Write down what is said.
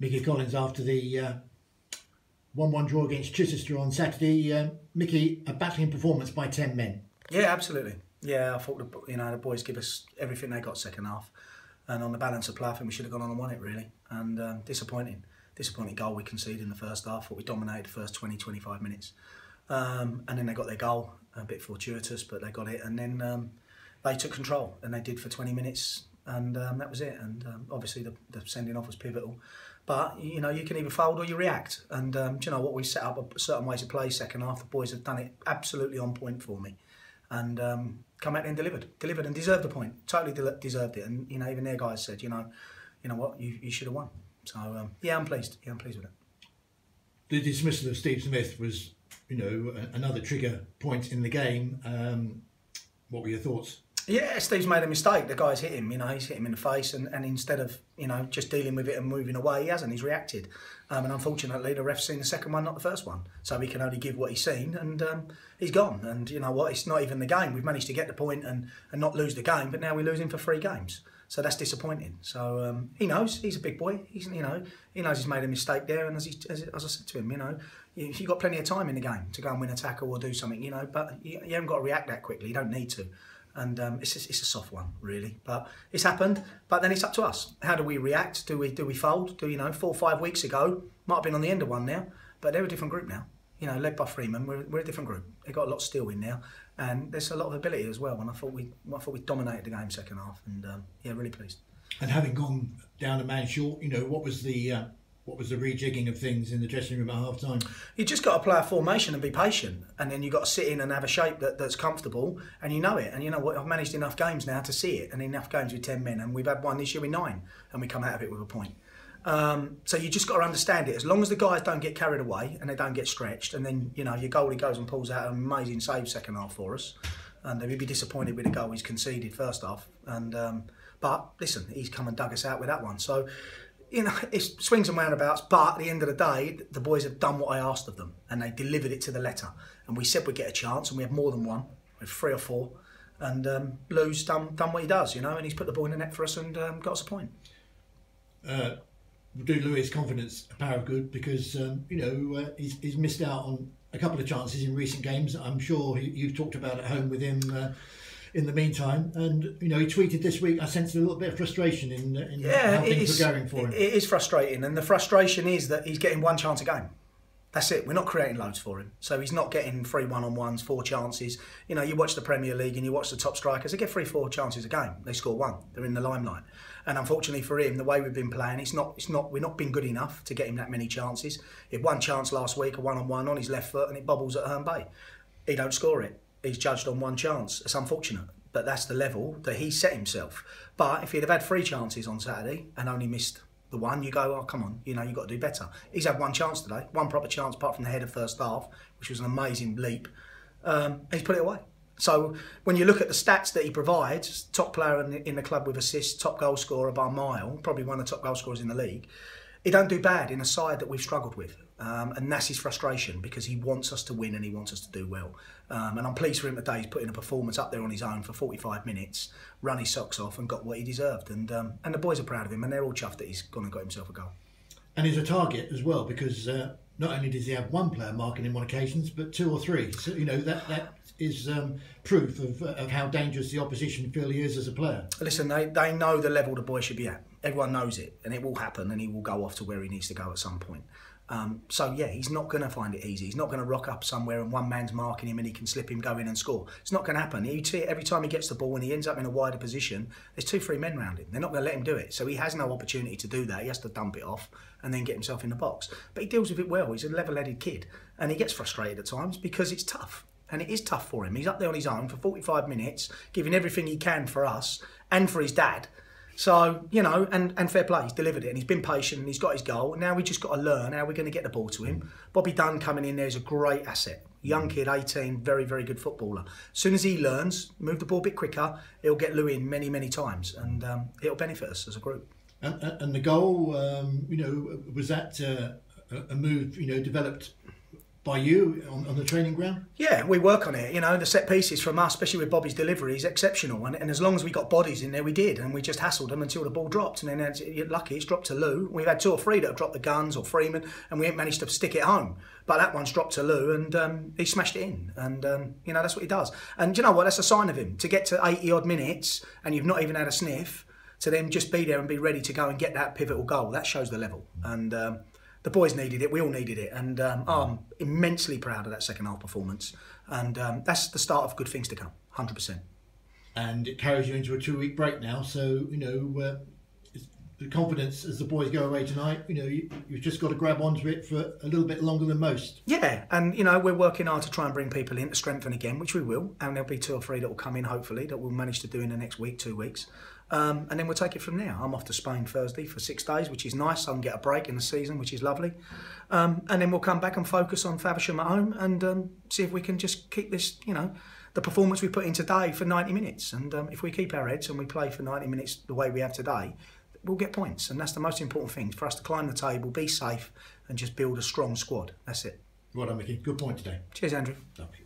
Micky Collins after the 1-1 draw against Chichester on Saturday. Micky, a battling performance by 10 men. Yeah, absolutely. Yeah, I thought the boys give us everything they got second half, and on the balance of play, I think we should have gone on and won it really. And disappointing goal we conceded in the first half. Thought we dominated the first 20-25 minutes, and then they got their goal, a bit fortuitous, but they got it, and then they took control, and they did for 20 minutes, and that was it. And obviously the sending off was pivotal. But you can either fold or you react. And do you know what? We set up a certain way to play second half. The boys have done it absolutely on point for me, and come out and delivered and deserved the point. Totally deserved it. And even their guys said, you know what, you should have won. So yeah, I'm pleased. Yeah, I'm pleased with it. The dismissal of Steve Smith was, another trigger point in the game. What were your thoughts? Yeah, Steve's made a mistake. The guy's hit him, he's hit him in the face, and instead of, just dealing with it and moving away, he hasn't, he's reacted. And unfortunately, the ref's seen the second one, not the first one. So he can only give what he's seen, and he's gone. And you know what, it's not even the game. We've managed to get the point and not lose the game, but now we're losing for 3 games. So that's disappointing. So he knows, he's a big boy. He knows he's made a mistake there, and as I said to him, you've got plenty of time in the game to go and win a tackle or do something, but you haven't got to react that quickly, you don't need to. And it's a soft one, really. But it's happened. But then it's up to us. How do we react? Do we fold? 4 or 5 weeks ago, might have been on the end of one now, but they're a different group now. Led by Freeman, we're a different group. They've got a lot of steel in now, and there's a lot of ability as well. And I thought we dominated the game second half, and yeah, really pleased. And having gone down a man short, what was the rejigging of things in the dressing room at half time? You just got to play a formation and be patient, and then you've got to sit in and have a shape that's comfortable, and you know it. And you know what, I've managed enough games now to see it, and enough games with 10 men, and we've had one this year with 9, and we come out of it with a point. So you just got to understand it. As long as the guys don't get carried away and they don't get stretched, and then your goalie goes and pulls out an amazing save second half for us, and we'd be disappointed with the goal he's conceded first half. And but listen, he's come and dug us out with that one. So it's swings and roundabouts, but at the end of the day, the boys have done what I asked of them, and they delivered it to the letter. And we said we'd get a chance, and we had more than one, we had 3 or 4. And Lou's done what he does, and he's put the ball in the net for us and got us a point. Do Louis' confidence a power of good, because he's missed out on a couple of chances in recent games. I'm sure you've talked about at home with him in the meantime, and he tweeted this week, I sensed a little bit of frustration in how things were going for him. It is frustrating, and the frustration is that he's getting 1 chance a game. That's it. We're not creating loads for him, so he's not getting 3 one-on-ones, 4 chances. You watch the Premier League and you watch the top strikers; they get 3-4 chances a game. They score 1. They're in the limelight, and unfortunately for him, the way we've been playing, we're not been good enough to get him that many chances. He had 1 chance last week, a one-on-one on his left foot, and it bobbles at Herne Bay. He don't score it. He's judged on 1 chance. It's unfortunate, but that's the level that he set himself. But if he'd have had 3 chances on Saturday and only missed the 1, you go, oh, come on, you've got to do better. He's had 1 chance today, 1 proper chance apart from the head of first half, which was an amazing leap. He's put it away. So when you look at the stats that he provides, top player in the club with assists, top goal scorer by a mile, probably one of the top goal scorers in the league, he don't do bad in a side that we've struggled with. And that's his frustration, because he wants us to win and he wants us to do well. And I'm pleased for him today. He's put in a performance up there on his own for 45 minutes, run his socks off and got what he deserved. And the boys are proud of him, and they're all chuffed that he's gone and got himself a goal. And he's a target as well, because not only does he have 1 player marking him on occasions, but 2 or 3. So that is proof of how dangerous the opposition feel he is as a player. Listen, they know the level the boy should be at. Everyone knows it, and it will happen, and he will go off to where he needs to go at some point. So yeah, he's not going to find it easy. He's not going to rock up somewhere and one man's marking him and he can slip him, go in and score. It's not going to happen. You see it every time he gets the ball and he ends up in a wider position, there's 2-3 men around him. They're not going to let him do it. So he has no opportunity to do that. He has to dump it off and then get himself in the box. But he deals with it well. He's a level-headed kid, and he gets frustrated at times because it's tough. And it is tough for him. He's up there on his own for 45 minutes, giving everything he can for us and for his dad. So, and fair play, he's delivered it, and he's been patient, and he's got his goal. Now we just got to learn how we're going to get the ball to him. Bobby Dunn coming in there is a great asset. Young kid, 18, very, very good footballer. As soon as he learns, move the ball a bit quicker, he'll get Lou in many, many times, and it'll benefit us as a group. And the goal, was that a move, developed by you on the training ground? Yeah, we work on it. You know, the set pieces from us, especially with Bobby's delivery, is exceptional. And as long as we got bodies in there, we did. And we just hassled them until the ball dropped. And then, you're lucky, it's dropped to Lou. We've had 2 or 3 that have dropped the guns, or Freeman, and we ain't managed to stick it home. But that one's dropped to Lou, and he smashed it in. And, you know, that's what he does. And you know what? That's a sign of him. To get to 80-odd minutes, and you've not even had a sniff, to then just be there and be ready to go and get that pivotal goal, that shows the level. And the boys needed it, we all needed it, and I'm immensely proud of that second half performance. And that's the start of good things to come, 100%. And it carries you into a 2-week break now, so, you know, the confidence as the boys go away tonight, you know, you've just got to grab onto it for a little bit longer than most. Yeah, and, you know, we're working hard to try and bring people in to strengthen again, which we will, and there'll be 2 or 3 that will come in, hopefully, that we'll manage to do in the next week, 2 weeks. And then we'll take it from there. I'm off to Spain Thursday for 6 days, which is nice. I can get a break in the season, which is lovely. And then we'll come back and focus on Faversham at home and see if we can just keep this, you know, the performance we put in today for 90 minutes. And if we keep our heads and we play for 90 minutes the way we have today, we'll get points. And that's the most important thing, for us to climb the table, be safe, and just build a strong squad. That's it. Well done, Micky. Good point today. Cheers, Andrew. Lovely.